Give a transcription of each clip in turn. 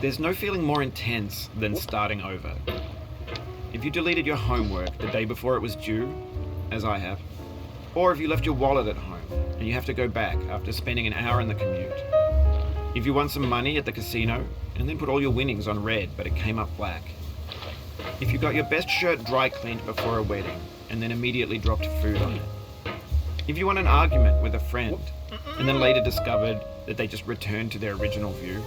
There's no feeling more intense than starting over. If you deleted your homework the day before it was due, as I have, or if you left your wallet at home and you have to go back after spending an hour in the commute. If you won some money at the casino and then put all your winnings on red but it came up black. If you got your best shirt dry cleaned before a wedding and then immediately dropped food on it. If you won an argument with a friend and then later discovered that they just returned to their original view.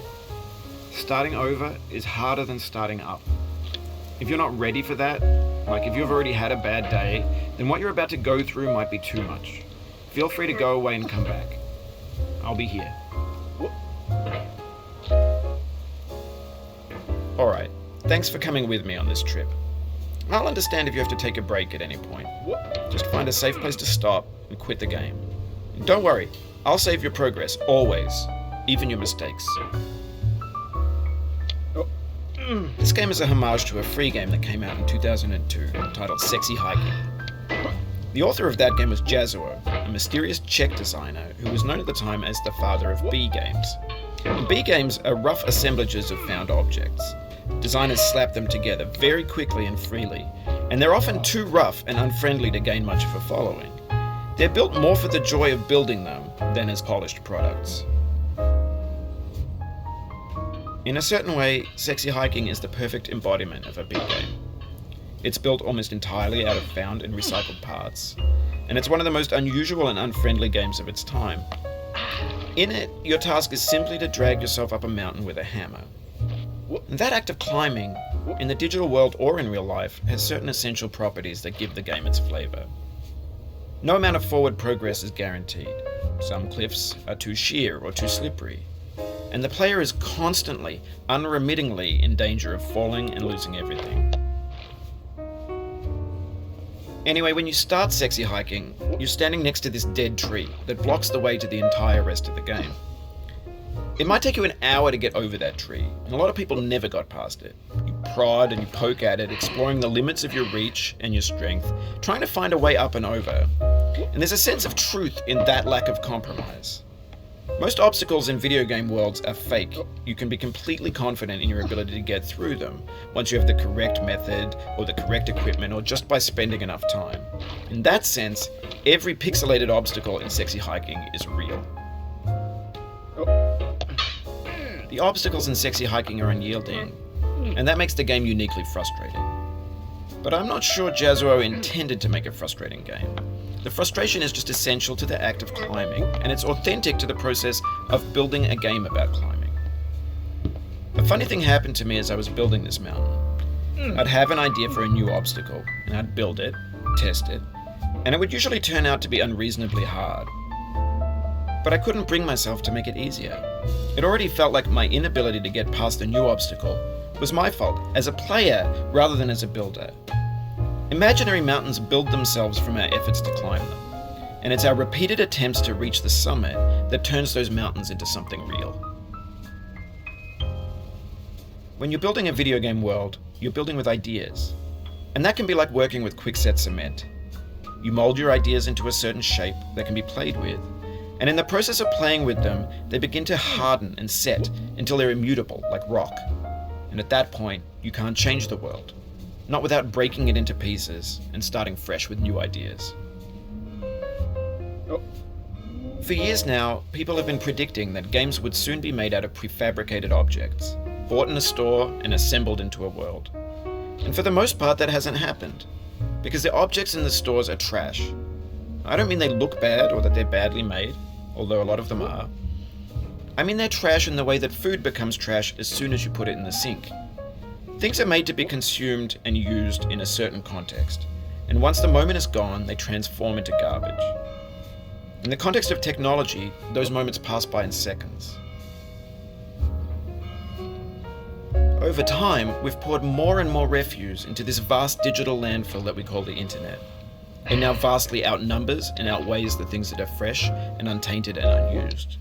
Starting over is harder than starting up. If you're not ready for that, like if you've already had a bad day, then what you're about to go through might be too much. Feel free to go away and come back. I'll be here. Alright, thanks for coming with me on this trip. I'll understand if you have to take a break at any point. Just find a safe place to stop and quit the game. And don't worry, I'll save your progress, always, even your mistakes. This game is a homage to a free game that came out in 2002 titled Sexy Hiking. The author of that game was Jazzuo, a mysterious Czech designer who was known at the time as the father of B games. And B games are rough assemblages of found objects. Designers slap them together very quickly and freely, and they're often too rough and unfriendly to gain much of a following. They're built more for the joy of building them than as polished products. In a certain way, Sexy Hiking is the perfect embodiment of a B game. It's built almost entirely out of found and recycled parts, and it's one of the most unusual and unfriendly games of its time. In it, your task is simply to drag yourself up a mountain with a hammer. And that act of climbing, in the digital world or in real life, has certain essential properties that give the game its flavor. No amount of forward progress is guaranteed. Some cliffs are too sheer or too slippery. And the player is constantly, unremittingly in danger of falling and losing everything. Anyway, when you start Sexy Hiking, you're standing next to this dead tree that blocks the way to the entire rest of the game. It might take you an hour to get over that tree, and a lot of people never got past it. You prod and you poke at it, exploring the limits of your reach and your strength, trying to find a way up and over. And there's a sense of truth in that lack of compromise. Most obstacles in video game worlds are fake. You can be completely confident in your ability to get through them once you have the correct method or the correct equipment or just by spending enough time. In that sense, every pixelated obstacle in Sexy Hiking is real. The obstacles in Sexy Hiking are unyielding, and that makes the game uniquely frustrating. But I'm not sure Jazzuo intended to make a frustrating game. The frustration is just essential to the act of climbing, and it's authentic to the process of building a game about climbing. A funny thing happened to me as I was building this mountain. I'd have an idea for a new obstacle, and I'd build it, test it, and it would usually turn out to be unreasonably hard. But I couldn't bring myself to make it easier. It already felt like my inability to get past the new obstacle was my fault as a player rather than as a builder. Imaginary mountains build themselves from our efforts to climb them, and it's our repeated attempts to reach the summit that turns those mountains into something real. When you're building a video game world, you're building with ideas, and that can be like working with quickset cement. You mold your ideas into a certain shape that can be played with, and in the process of playing with them, they begin to harden and set until they're immutable, like rock. And at that point, you can't change the world. Not without breaking it into pieces and starting fresh with new ideas. For years now, people have been predicting that games would soon be made out of prefabricated objects, bought in a store and assembled into a world. And for the most part, that hasn't happened, because the objects in the stores are trash. I don't mean they look bad or that they're badly made, although a lot of them are. I mean they're trash in the way that food becomes trash as soon as you put it in the sink. Things are made to be consumed and used in a certain context, and once the moment is gone, they transform into garbage. In the context of technology, those moments pass by in seconds. Over time, we've poured more and more refuse into this vast digital landfill that we call the internet. It now vastly outnumbers and outweighs the things that are fresh and untainted and unused.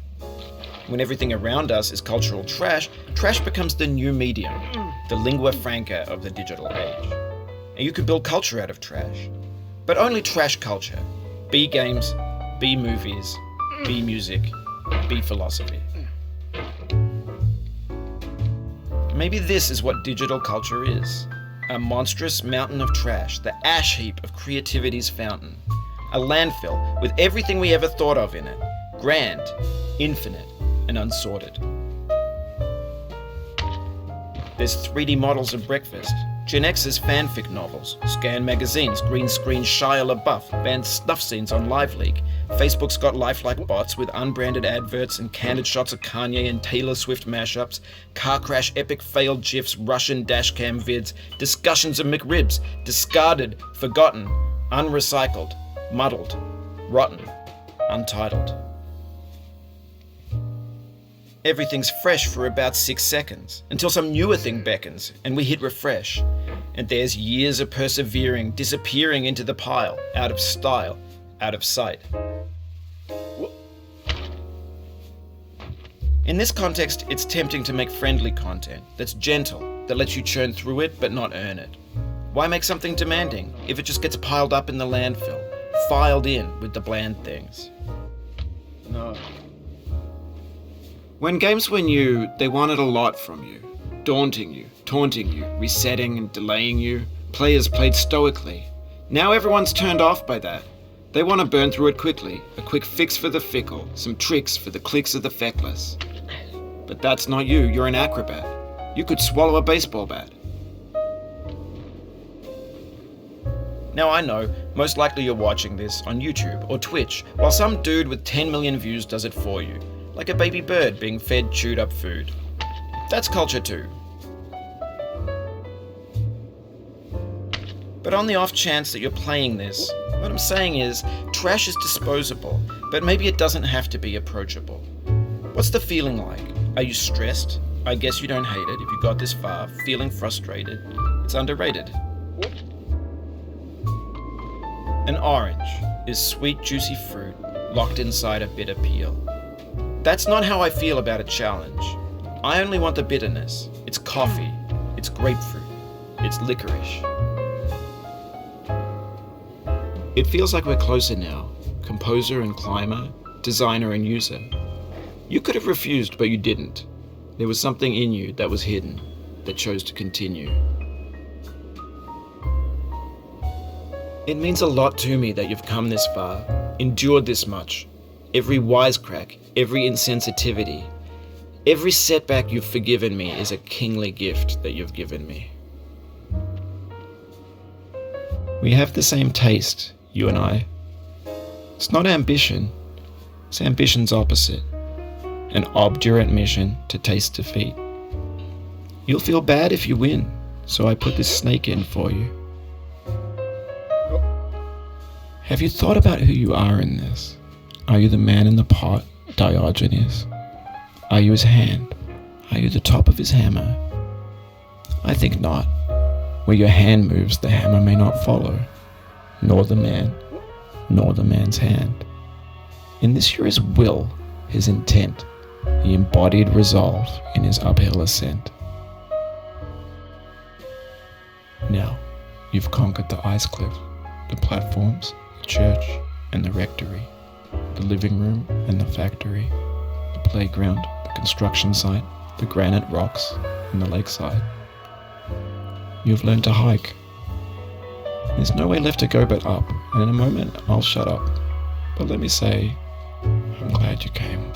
When everything around us is cultural trash, trash becomes the new medium, the lingua franca of the digital age. And you can build culture out of trash. But only trash culture. B games, B movies, B music, B philosophy. Maybe this is what digital culture is. A monstrous mountain of trash, the ash heap of creativity's fountain. A landfill with everything we ever thought of in it. Grand, infinite, and unsorted. There's 3D models of breakfast, Gen X's fanfic novels, scan magazines, green screen Shia LaBeouf, banned snuff scenes on LiveLeak. Facebook's got lifelike bots with unbranded adverts and candid shots of Kanye and Taylor Swift mashups, car crash epic failed GIFs, Russian dashcam vids, discussions of McRibs, discarded, forgotten, unrecycled, muddled, rotten, untitled. Everything's fresh for about 6 seconds, until some newer thing beckons, and we hit refresh. And there's years of persevering, disappearing into the pile, out of style, out of sight. In this context, it's tempting to make friendly content that's gentle, that lets you churn through it but not earn it. Why make something demanding if it just gets piled up in the landfill, filed in with the bland things? No. When games were new, they wanted a lot from you. Daunting you, taunting you, resetting and delaying you. Players played stoically. Now everyone's turned off by that. They want to burn through it quickly, a quick fix for the fickle, some tricks for the clicks of the feckless. But that's not you, you're an acrobat. You could swallow a baseball bat. Now I know, most likely you're watching this on YouTube or Twitch, while some dude with 10 million views does it for you. Like a baby bird being fed chewed up food. That's culture too. But on the off chance that you're playing this, what I'm saying is, trash is disposable, but maybe it doesn't have to be approachable. What's the feeling like? Are you stressed? I guess you don't hate it if you got this far, feeling frustrated. It's underrated. An orange is sweet, juicy fruit locked inside a bitter peel. That's not how I feel about a challenge. I only want the bitterness. It's coffee. It's grapefruit. It's licorice. It feels like we're closer now. Composer and climber, designer and user. You could have refused, but you didn't. There was something in you that was hidden, that chose to continue. It means a lot to me that you've come this far, endured this much. Every wisecrack, every insensitivity, every setback you've forgiven me is a kingly gift that you've given me. We have the same taste, you and I. It's not ambition, it's ambition's opposite. An obdurate mission to taste defeat. You'll feel bad if you win, so I put this snake in for you. Have you thought about who you are in this? Are you the man in the pot, Diogenes? Are you his hand? Are you the top of his hammer? I think not. Where your hand moves, the hammer may not follow, nor the man, nor the man's hand. In this you're his will, his intent, the embodied resolve in his uphill ascent. Now, you've conquered the ice cliff, the platforms, the church, and the rectory. The living room and the factory, the playground, the construction site, the granite rocks, and the lakeside. You've learned to hike. There's no way left to go but up, and in a moment I'll shut up. But let me say, I'm glad you came.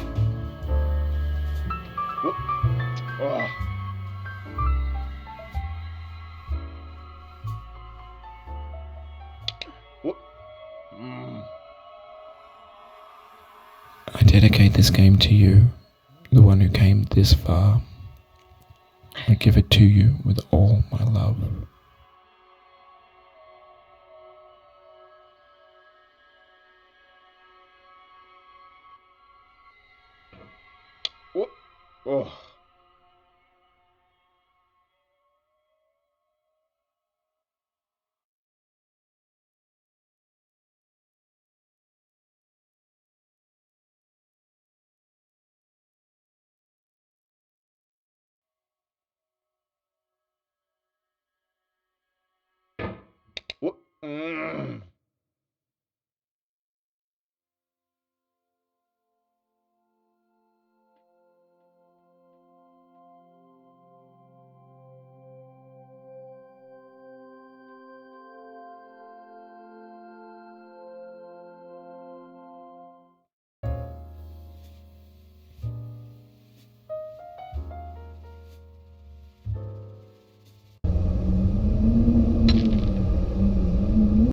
I dedicate this game to you, the one who came this far. I give it to you with all my love. Oh. What?